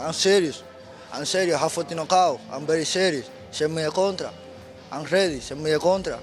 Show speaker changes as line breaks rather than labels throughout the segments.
I'm serious. I'm serious. I have 14 knockout. I'm very serious. Send me a contra. I'm ready. Send me a contra.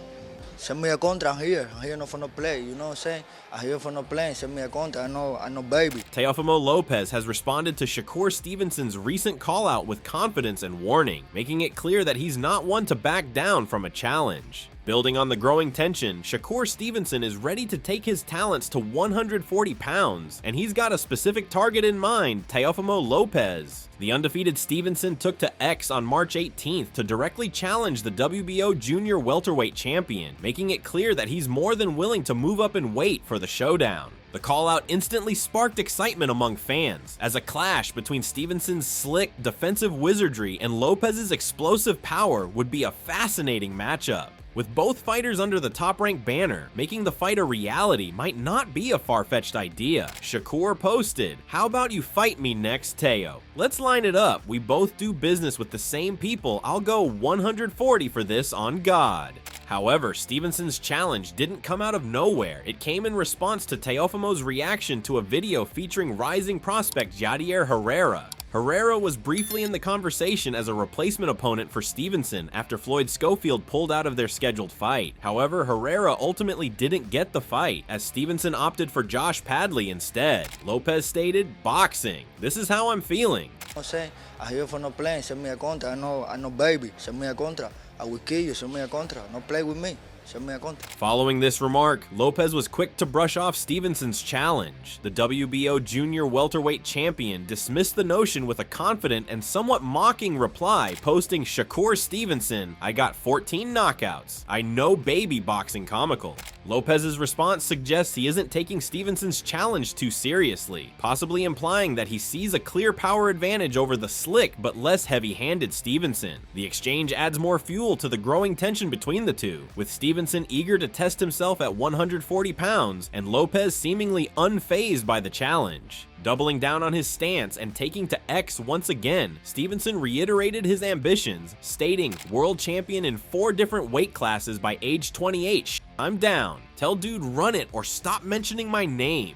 Send me a contra. I'm here. I'm here not for no play. You know what I'm saying? I'm here for no play. Send me a contra. I know, baby.
Teofimo Lopez has responded to Shakur Stevenson's recent call-out with confidence and warning, making it clear that he's not one to back down from a challenge. Building on the growing tension, Shakur Stevenson is ready to take his talents to 140 pounds, and he's got a specific target in mind, Teofimo Lopez. The undefeated Stevenson took to X on March 18th to directly challenge the WBO junior welterweight champion, making it clear that he's more than willing to move up in weight for the showdown. The call-out instantly sparked excitement among fans, as a clash between Stevenson's slick defensive wizardry and Lopez's explosive power would be a fascinating matchup. With both fighters under the top-ranked banner, making the fight a reality might not be a far-fetched idea. Shakur posted, "How about you fight me next, Teo? Let's line it up. We both do business with the same people. I'll go 140 for this on God." However, Stevenson's challenge didn't come out of nowhere. It came in response to Teofimo's reaction to a video featuring rising prospect Yadier Herrera. Herrera was briefly in the conversation as a replacement opponent for Stevenson after Floyd Schofield pulled out of their scheduled fight. However, Herrera ultimately didn't get the fight, as Stevenson opted for Josh Padley instead. Lopez stated, "Boxing. This is how I'm feeling."
I'm saying, I'm here for no play. Send me a contra. I know, baby. Send me a contra. I will kill you. Send me a contra. No play with me.
Following this remark, Lopez was quick to brush off Stevenson's challenge. The WBO junior welterweight champion dismissed the notion with a confident and somewhat mocking reply, posting, "Shakur Stevenson, I got 14 knockouts. I know baby boxing comical." Lopez's response suggests he isn't taking Stevenson's challenge too seriously, possibly implying that he sees a clear power advantage over the slick but less heavy-handed Stevenson. The exchange adds more fuel to the growing tension between the two, with Stevenson eager to test himself at 140 pounds and Lopez seemingly unfazed by the challenge. Doubling down on his stance and taking to X once again, Stevenson reiterated his ambitions, stating, "World champion in 4 different weight classes by age 28. I'm down. Tell dude run it or stop mentioning my name."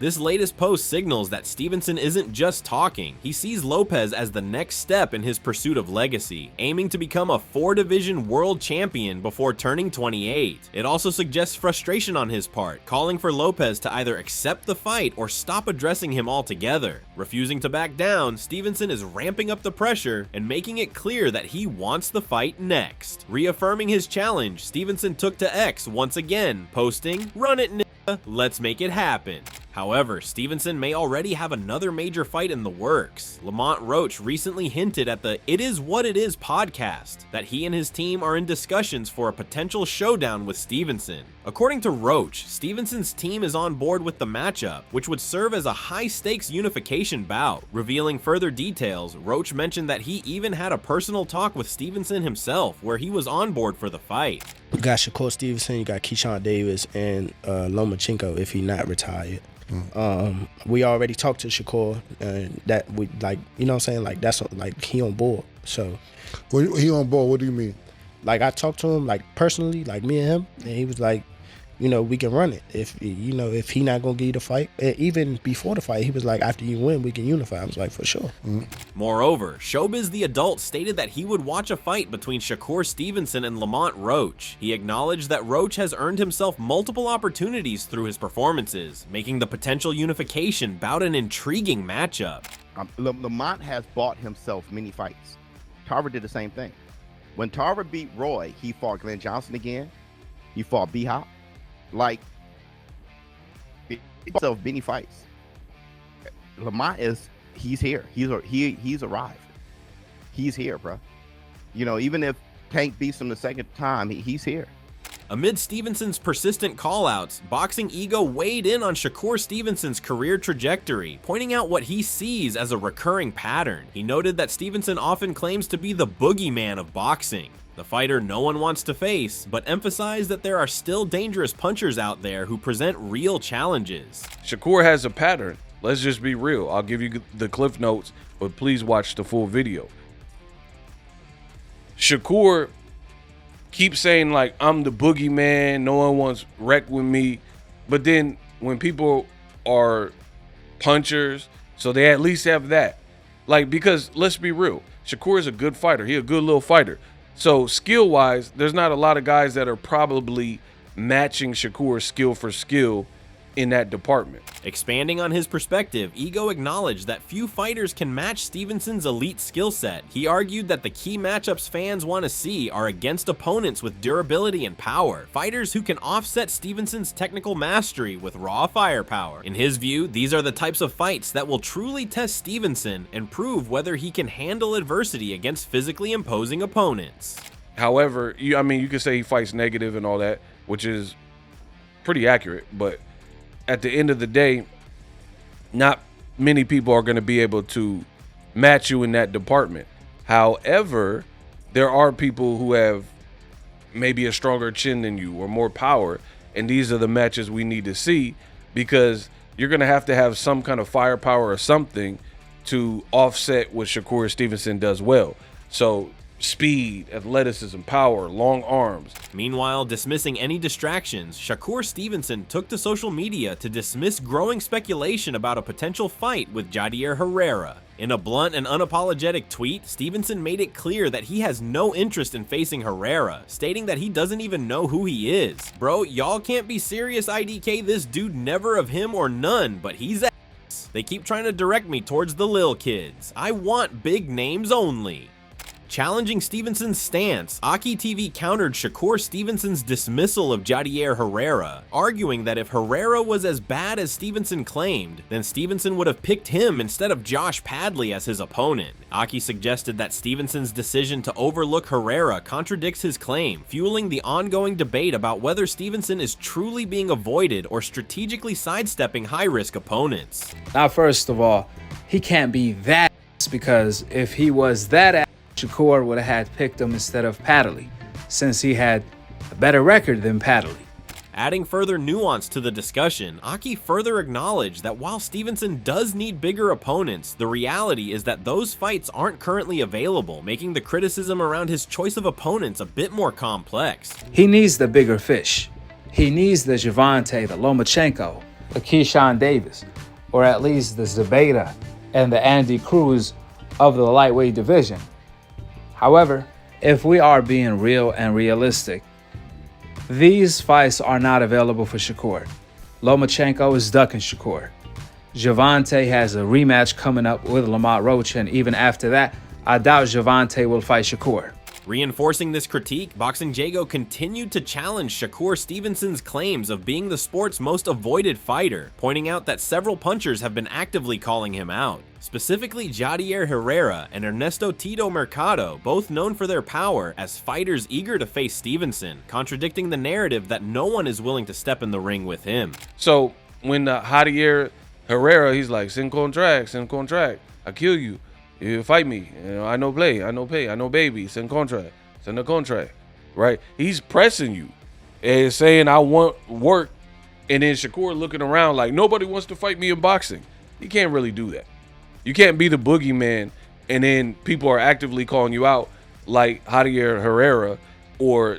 This latest post signals that Stevenson isn't just talking. He sees Lopez as the next step in his pursuit of legacy, aiming to become a 4-division world champion before turning 28. It also suggests frustration on his part, calling for Lopez to either accept the fight or stop addressing him altogether. Refusing to back down, Stevenson is ramping up the pressure and making it clear that he wants the fight next. Reaffirming his challenge, Stevenson took to X once again, posting, "Run it, nigga. Let's make it happen." However, Stevenson may already have another major fight in the works. Lamont Roach recently hinted at the It Is What It Is podcast that he and his team are in discussions for a potential showdown with Stevenson. According to Roach, Stevenson's team is on board with the matchup, which would serve as a high-stakes unification bout. Revealing further details, Roach mentioned that he even had a personal talk with Stevenson himself, where he was on board for the fight.
You got Shakur Stevenson, you got Keyshawn Davis, and Lomachenko if he not retired. We already talked to Shakur, and that we like, you know what I'm saying, like that's like he on board. So
when he on board, what do you mean?
Like I talked to him like personally, like me and him, and he was like, you know, we can run it. If you know, if he not gonna give you the fight, even before the fight, he was like, after you win, we can unify. I was like, for sure.
Moreover, Showbiz the Adult stated that he would watch a fight between Shakur Stevenson and Lamont Roach. He acknowledged that Roach has earned himself multiple opportunities through his performances, making the potential unification bout an intriguing matchup.
Lamont has bought himself many fights. Tarver did the same thing. When Tarver beat Roy, he fought Glenn Johnson again. He fought B-Hop. Like, himself many fights. Lamont he's here. He's arrived. He's here, bro. You know, even if Tank beats him the second time, he's here.
Amid Stevenson's persistent callouts, Boxing Ego weighed in on Shakur Stevenson's career trajectory, pointing out what he sees as a recurring pattern. He noted that Stevenson often claims to be the boogeyman of boxing, the fighter no one wants to face, but emphasized that there are still dangerous punchers out there who present real challenges.
Shakur has a pattern. Let's just be real. I'll give you the cliff notes, but please watch the full video. Shakur keeps saying, like, I'm the boogeyman, no one wants wreck with me. But then when people are punchers, so they at least have that. Like, because let's be real, Shakur is a good fighter. He a good little fighter. So skill-wise, there's not a lot of guys that are probably matching Shakur skill for skill in that department.
Expanding on his perspective, Ego acknowledged that few fighters can match Stevenson's elite skill set. He argued that the key matchups fans want to see are against opponents with durability and power, fighters who can offset Stevenson's technical mastery with raw firepower. In his view, these are the types of fights that will truly test Stevenson and prove whether he can handle adversity against physically imposing opponents.
However, I mean, you could say he fights negative and all that, which is pretty accurate, but at the end of the day, not many people are going to be able to match you in that department. However, there are people who have maybe a stronger chin than you or more power, and these are the matches we need to see, because you're going to have some kind of firepower or something to offset what Shakur Stevenson does well. So speed, athleticism, power, long arms.
Meanwhile, dismissing any distractions, Shakur Stevenson took to social media to dismiss growing speculation about a potential fight with Jadir Herrera. In a blunt and unapologetic tweet, Stevenson made it clear that he has no interest in facing Herrera, stating that he doesn't even know who he is. Bro, y'all can't be serious, IDK. This dude never of him or none, but he's ass. They keep trying to direct me towards the lil kids. I want big names only. Challenging Stevenson's stance, Aki TV countered Shakur Stevenson's dismissal of Jadir Herrera, arguing that if Herrera was as bad as Stevenson claimed, then Stevenson would have picked him instead of Josh Padley as his opponent. Aki suggested that Stevenson's decision to overlook Herrera contradicts his claim, fueling the ongoing debate about whether Stevenson is truly being avoided or strategically sidestepping high-risk opponents.
Now, first of all, he can't be that ass, because if he was that ass, Shakur would have had picked him instead of Padley, since he had a better record than Padley.
Adding further nuance to the discussion, Aki further acknowledged that while Stevenson does need bigger opponents, the reality is that those fights aren't currently available, making the criticism around his choice of opponents a bit more complex.
He needs the bigger fish. He needs the Gervonta, the Lomachenko, the Keyshawn Davis, or at least the Zabeda and the Andy Cruz of the lightweight division. However, if we are being real and realistic, these fights are not available for Shakur. Lomachenko is ducking Shakur. Gervonta has a rematch coming up with Lamont Roach, and even after that, I doubt Gervonta will fight Shakur.
Reinforcing this critique, Boxing Jago continued to challenge Shakur Stevenson's claims of being the sport's most avoided fighter, pointing out that several punchers have been actively calling him out. Specifically Jadir Herrera and Ernesto Tito Mercado, both known for their power, as fighters eager to face Stevenson, contradicting the narrative that no one is willing to step in the ring with him.
So when Jadir Herrera, he's like, send contract, I kill you. You fight me. You know, I no play, I no pay, I no baby. Send a contract, right? He's pressing you and saying, I want work. And then Shakur looking around like, nobody wants to fight me in boxing. You can't really do that. You can't be the boogeyman and then people are actively calling you out like Jadir Herrera or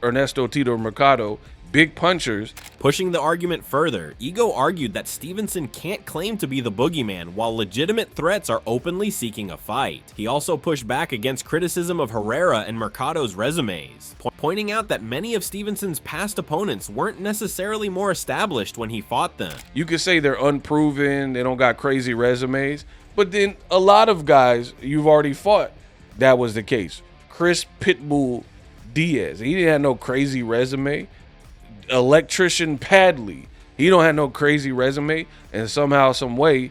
Ernesto Tito Mercado, big punchers.
Pushing the argument further, Ego argued that Stevenson can't claim to be the boogeyman while legitimate threats are openly seeking a fight. He also pushed back against criticism of Herrera and Mercado's resumes, pointing out that many of Stevenson's past opponents weren't necessarily more established when he fought them.
You could say they're unproven, they don't got crazy resumes, but then a lot of guys you've already fought, that was the case. Chris Pitbull Diaz, he didn't have no crazy resume. Electrician Padley, he don't have no crazy resume, and somehow, some way,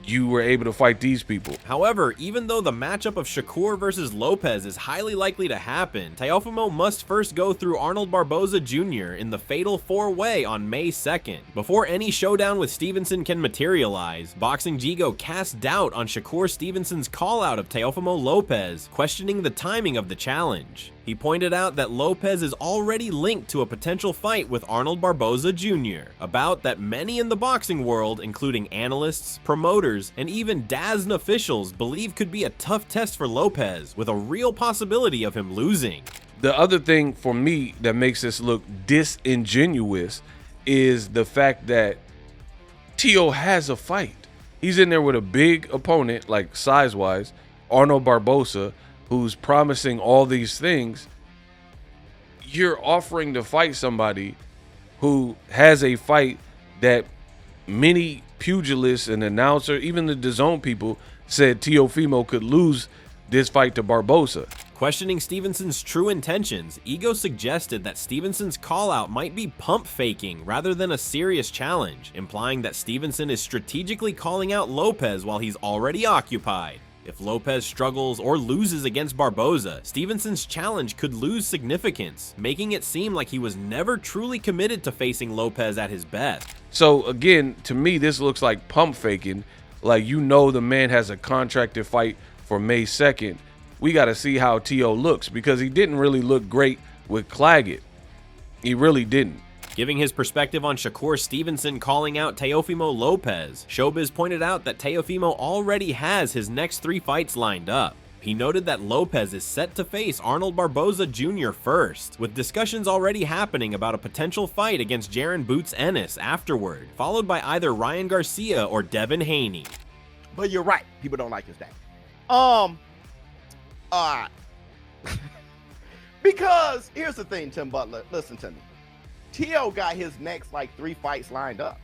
you were able to fight these people.
However, even though the matchup of Shakur versus Lopez is highly likely to happen, Teofimo must first go through Arnold Barboza Jr. in the Fatal 4-Way on May 2nd. Before any showdown with Stevenson can materialize, Boxing Jago cast doubt on Shakur Stevenson's call-out of Teofimo Lopez, questioning the timing of the challenge. He pointed out that Lopez is already linked to a potential fight with Arnold Barboza Jr., a bout that many in the boxing world, including analysts, promoters, and even DAZN officials, believe could be a tough test for Lopez, with a real possibility of him losing.
The other thing for me that makes this look disingenuous is the fact that Tio has a fight. He's in there with a big opponent, like size-wise, Arnold Barboza, who's promising all these things. You're offering to fight somebody who has a fight that many pugilists and announcers, even the DAZN people, said Teofimo could lose this fight to Barboza.
Questioning Stevenson's true intentions, Ego suggested that Stevenson's call-out might be pump faking rather than a serious challenge, implying that Stevenson is strategically calling out Lopez while he's already occupied. If Lopez struggles or loses against Barboza, Stevenson's challenge could lose significance, making it seem like he was never truly committed to facing Lopez at his best.
So again, to me, this looks like pump faking. Like, you know, the man has a contracted fight for May 2nd. We got to see how Teo looks, because he didn't really look great with Claggett. He really didn't.
Giving his perspective on Shakur Stevenson calling out Teofimo Lopez, Showbiz pointed out that Teofimo already has his next 3 fights lined up. He noted that Lopez is set to face Arnold Barboza Jr. first, with discussions already happening about a potential fight against Jaron Boots Ennis afterward, followed by either Ryan Garcia or Devin Haney.
But you're right. People don't like his name. Because here's the thing, Tim Butler. Listen to me. Teo got his next like 3 fights lined up.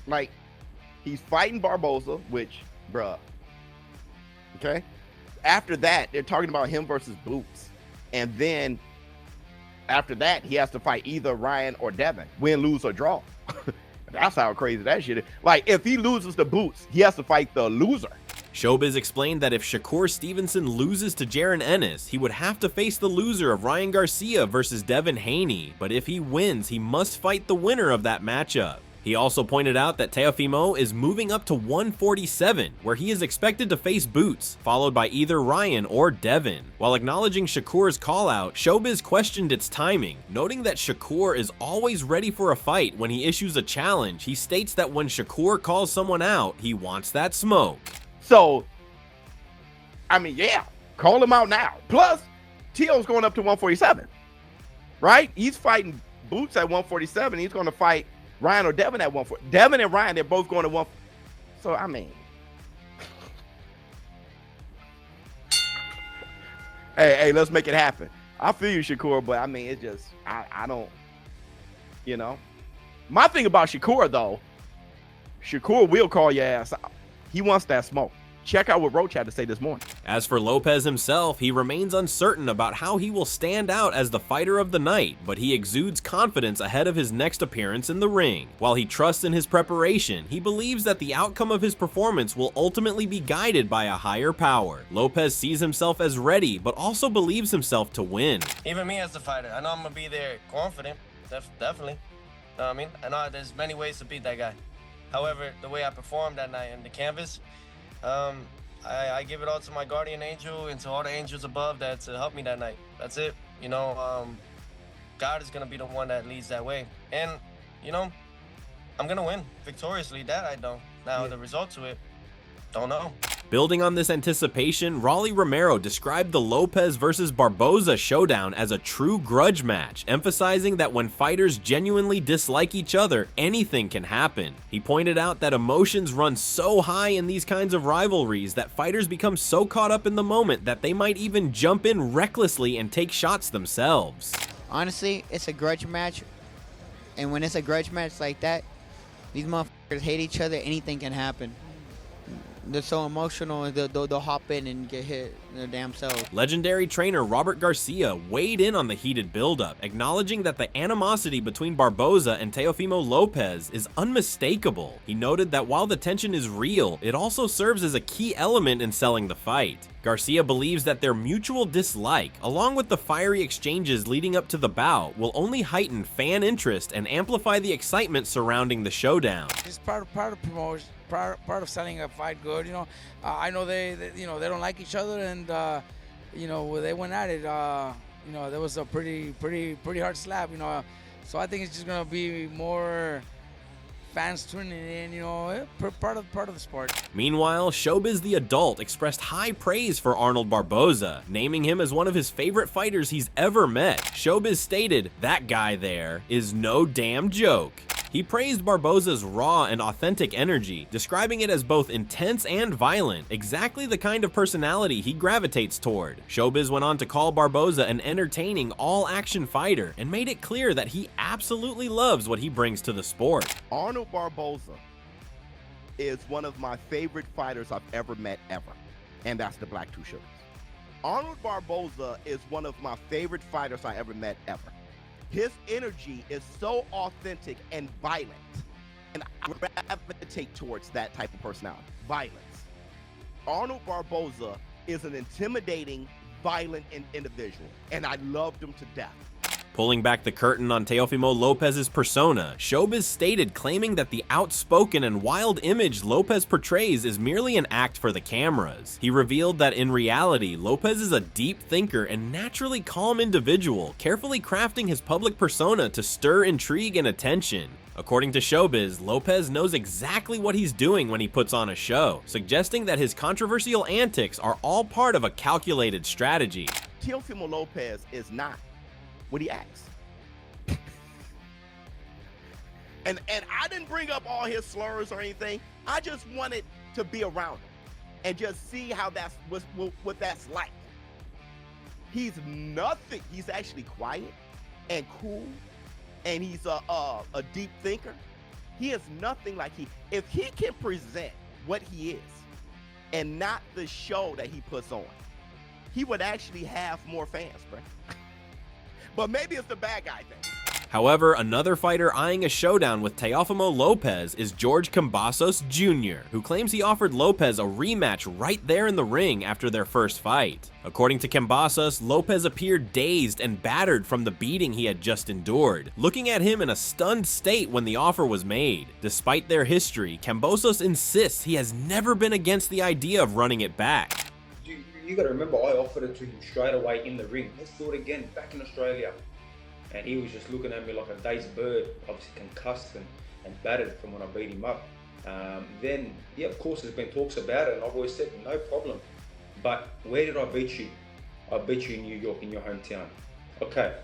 Like, he's fighting Barboza, which, bruh. Okay. After that, they're talking about him versus Boots. And then after that, he has to fight either Ryan or Devin, win, lose, or draw. That's how crazy that shit is. Like, if he loses to Boots, he has to fight the loser.
Showbiz explained that if Shakur Stevenson loses to Jaron Ennis, he would have to face the loser of Ryan Garcia versus Devin Haney, but if he wins, he must fight the winner of that matchup. He also pointed out that Teofimo is moving up to 147, where he is expected to face Boots, followed by either Ryan or Devin. While acknowledging Shakur's call-out, Showbiz questioned its timing, noting that Shakur is always ready for a fight when he issues a challenge. He states that when Shakur calls someone out, he wants that smoke.
So, I mean, yeah, call him out now. Plus, Teo's going up to 147, right? He's fighting Boots at 147. He's going to fight Ryan or Devin at 140. Devin and Ryan, they're both going to 1. So, I mean, hey, let's make it happen. I feel you, Shakur, but I mean, it's just, I don't, you know. My thing about Shakur, though, Shakur will call your ass out. He wants that smoke. Check out what Roach had to say this morning.
As for Lopez himself, he remains uncertain about how he will stand out as the fighter of the night, but he exudes confidence ahead of his next appearance in the ring. While he trusts in his preparation, he believes that the outcome of his performance will ultimately be guided by a higher power. Lopez sees himself as ready, but also believes himself to win.
Even me as the fighter, I know I'm going to be there confident, definitely. You know what I mean? I know there's many ways to beat that guy. However, the way I performed that night on the canvas, I give it all to my guardian angel and to all the angels above that to help me that night. That's it. You know, God is going to be the one that leads that way. And, you know, I'm going to win victoriously. That I know. Now, the result to it, don't know.
Building on this anticipation, Rolly Romero described the Lopez versus Barboza showdown as a true grudge match, emphasizing that when fighters genuinely dislike each other, anything can happen. He pointed out that emotions run so high in these kinds of rivalries that fighters become so caught up in the moment that they might even jump in recklessly and take shots themselves.
Honestly, it's a grudge match, and when it's a grudge match like that, these motherfuckers hate each other, anything can happen. They're so emotional, and they'll hop in and get hit in their damn self.
Legendary trainer Robert Garcia weighed in on the heated buildup, acknowledging that the animosity between Barboza and Teofimo Lopez is unmistakable. He noted that while the tension is real, it also serves as a key element in selling the fight. Garcia believes that their mutual dislike, along with the fiery exchanges leading up to the bout, will only heighten fan interest and amplify the excitement surrounding the showdown.
It's part of promotion, part of selling a fight good. You know, I know they don't like each other, and you know, they went at it. You know, there was a pretty hard slap. You know, so I think it's just gonna be more fans tuning in, you know, part of the sport.
Meanwhile, Showbiz the Adult expressed high praise for Arnold Barboza, naming him as one of his favorite fighters he's ever met. Showbiz stated, "That guy there is no damn joke." He praised Barboza's raw and authentic energy, describing it as both intense and violent, exactly the kind of personality he gravitates toward. Showbiz went on to call Barboza an entertaining, all-action fighter and made it clear that he absolutely loves what he brings to the sport.
Arnold Barboza is one of my favorite fighters I've ever met ever, and that's the Black Two Sugars. Arnold Barboza is one of my favorite fighters I ever met ever. His energy is so authentic and violent, and I gravitate towards that type of personality, violence. Arnold Barboza is an intimidating, violent individual, and I loved him to death.
Pulling back the curtain on Teofimo Lopez's persona, Showbiz stated claiming that the outspoken and wild image Lopez portrays is merely an act for the cameras. He revealed that in reality, Lopez is a deep thinker and naturally calm individual, carefully crafting his public persona to stir intrigue and attention. According to Showbiz, Lopez knows exactly what he's doing when he puts on a show, suggesting that his controversial antics are all part of a calculated strategy.
Teofimo Lopez is not what he acts. and I didn't bring up all his slurs or anything. I just wanted to be around him and just see how what that's like. He's nothing. He's actually quiet and cool, and he's a deep thinker. He is nothing like if he can present what he is and not the show that he puts on, he would actually have more fans, bro. But maybe it's the bad guy thing.
However, another fighter eyeing a showdown with Teofimo Lopez is George Kambosos Jr., who claims he offered Lopez a rematch right there in the ring after their first fight. According to Kambosos, Lopez appeared dazed and battered from the beating he had just endured, looking at him in a stunned state when the offer was made. Despite their history, Kambosos insists he has never been against the idea of running it back.
You got to remember, I offered it to him straight away in the ring. Let's do it again, back in Australia. And he was just looking at me like a dazed bird, obviously concussed and battered from when I beat him up. Then, yeah, of course, there's been talks about it, and I've always said, no problem. But where did I beat you? I beat you in New York, in your hometown. Okay,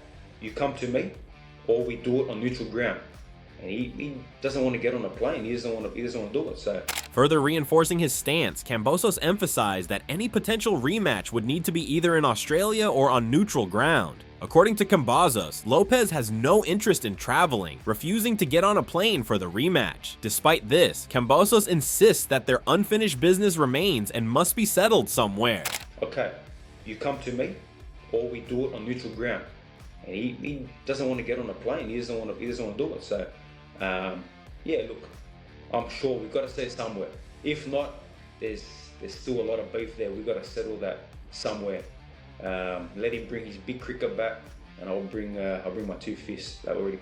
you come to me, or we do it on neutral ground. And he doesn't want to get on a plane. He doesn't want to do it. So,
further reinforcing his stance, Kambosos emphasized that any potential rematch would need to be either in Australia or on neutral ground. According to Kambosos, Lopez has no interest in traveling, refusing to get on a plane for the rematch. Despite this, Kambosos insists that their unfinished business remains and must be settled somewhere.
Okay, you come to me, or we do it on neutral ground. And he doesn't want to get on a plane. He doesn't want to do it. So, yeah, look, I'm sure we've got to stay somewhere. If not, there's still a lot of beef there. We've got to settle that somewhere. Let him bring his big cricket bat, and I'll bring my two fists that already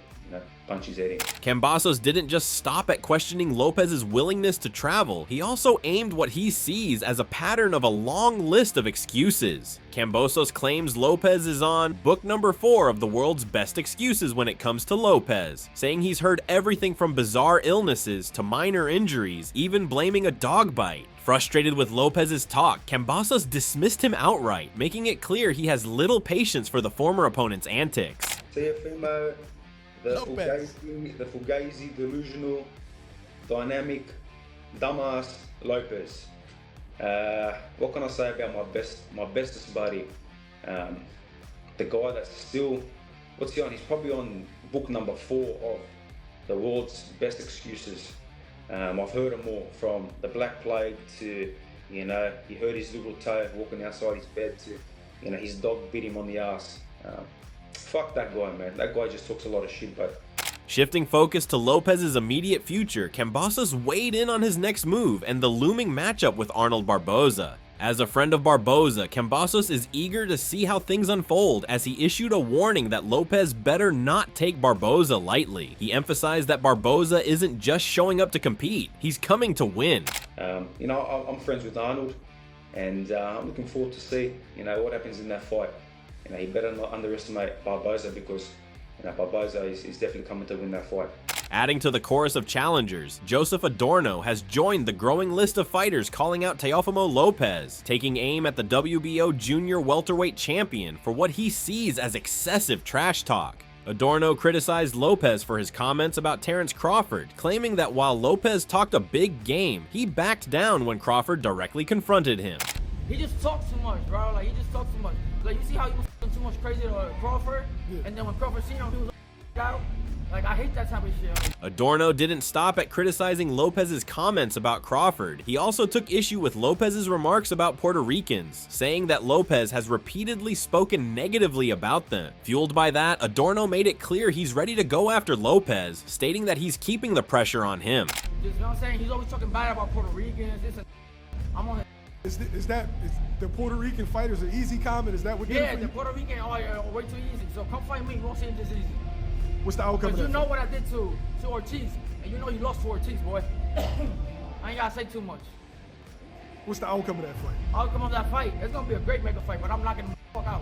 punch his head in.
Kambosos didn't just stop at questioning Lopez's willingness to travel. He also aimed what he sees as a pattern of a long list of excuses. Kambosos claims Lopez is on book number 4 of the world's best excuses when it comes to Lopez, saying he's heard everything from bizarre illnesses to minor injuries, even blaming a dog bite. Frustrated with Lopez's talk, Kambosos dismissed him outright, making it clear he has little patience for the former opponent's antics.
Teofimo, the fugazi, delusional, dynamic, dumbass Lopez. What can I say about my bestest buddy? The guy that's still, what's he on? He's probably on book number 4 of the world's best excuses. I've heard him all, from the Black Plague to, he hurt his little toe walking outside his bed to, his dog bit him on the ass. Fuck that guy, man. That guy just talks a lot of shit, but...
Shifting focus to Lopez's immediate future, Kambosos weighed in on his next move and the looming matchup with Arnold Barboza. As a friend of Barboza, Kambosos is eager to see how things unfold as he issued a warning that Lopez better not take Barboza lightly. He emphasized that Barboza isn't just showing up to compete, he's coming to win.
I'm friends with Arnold, and I'm looking forward to see, what happens in that fight. He better not underestimate Barboza, because Barboza is definitely coming to win that fight.
Adding to the chorus of challengers, Joseph Adorno has joined the growing list of fighters calling out Teofimo Lopez, taking aim at the WBO junior welterweight champion for what he sees as excessive trash talk. Adorno criticized Lopez for his comments about Terrence Crawford, claiming that while Lopez talked a big game, he backed down when Crawford directly confronted him.
He just talks too much, bro. Like, he just talks too much. Like, you see how he was too much crazy to Crawford? Yeah. And then when Crawford seen him, he was out. Like, I hate that type of shit.
Adorno didn't stop at criticizing Lopez's comments about Crawford. He also took issue with Lopez's remarks about Puerto Ricans, saying that Lopez has repeatedly spoken negatively about them. Fueled by that, Adorno made it clear he's ready to go after Lopez, stating that he's keeping the pressure on him.
You know what I'm saying? He's always talking bad about Puerto Ricans. I'm on his.
Is the Puerto Rican fighters an easy comment? Is that what?
Yeah, the Puerto Rican are way too easy. So come fight me. You won't see it this easy.
What's the outcome of that?
Because you know what I did to Ortiz, and you know you lost to Ortiz, boy. I ain't gotta say too much.
What's the outcome of that fight?
Outcome of that fight? It's gonna be a great mega fight, but I'm knocking the fuck out.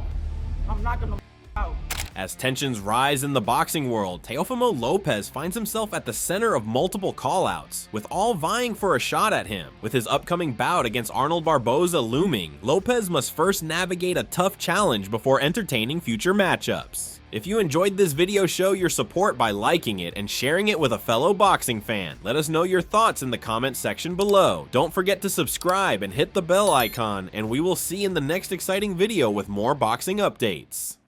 I'm knocking the out.
As tensions rise in the boxing world, Teofimo Lopez finds himself at the center of multiple callouts, with all vying for a shot at him. With his upcoming bout against Arnold Barboza looming, Lopez must first navigate a tough challenge before entertaining future matchups. If you enjoyed this video, show your support by liking it and sharing it with a fellow boxing fan. Let us know your thoughts in the comment section below. Don't forget to subscribe and hit the bell icon, and we will see you in the next exciting video with more boxing updates.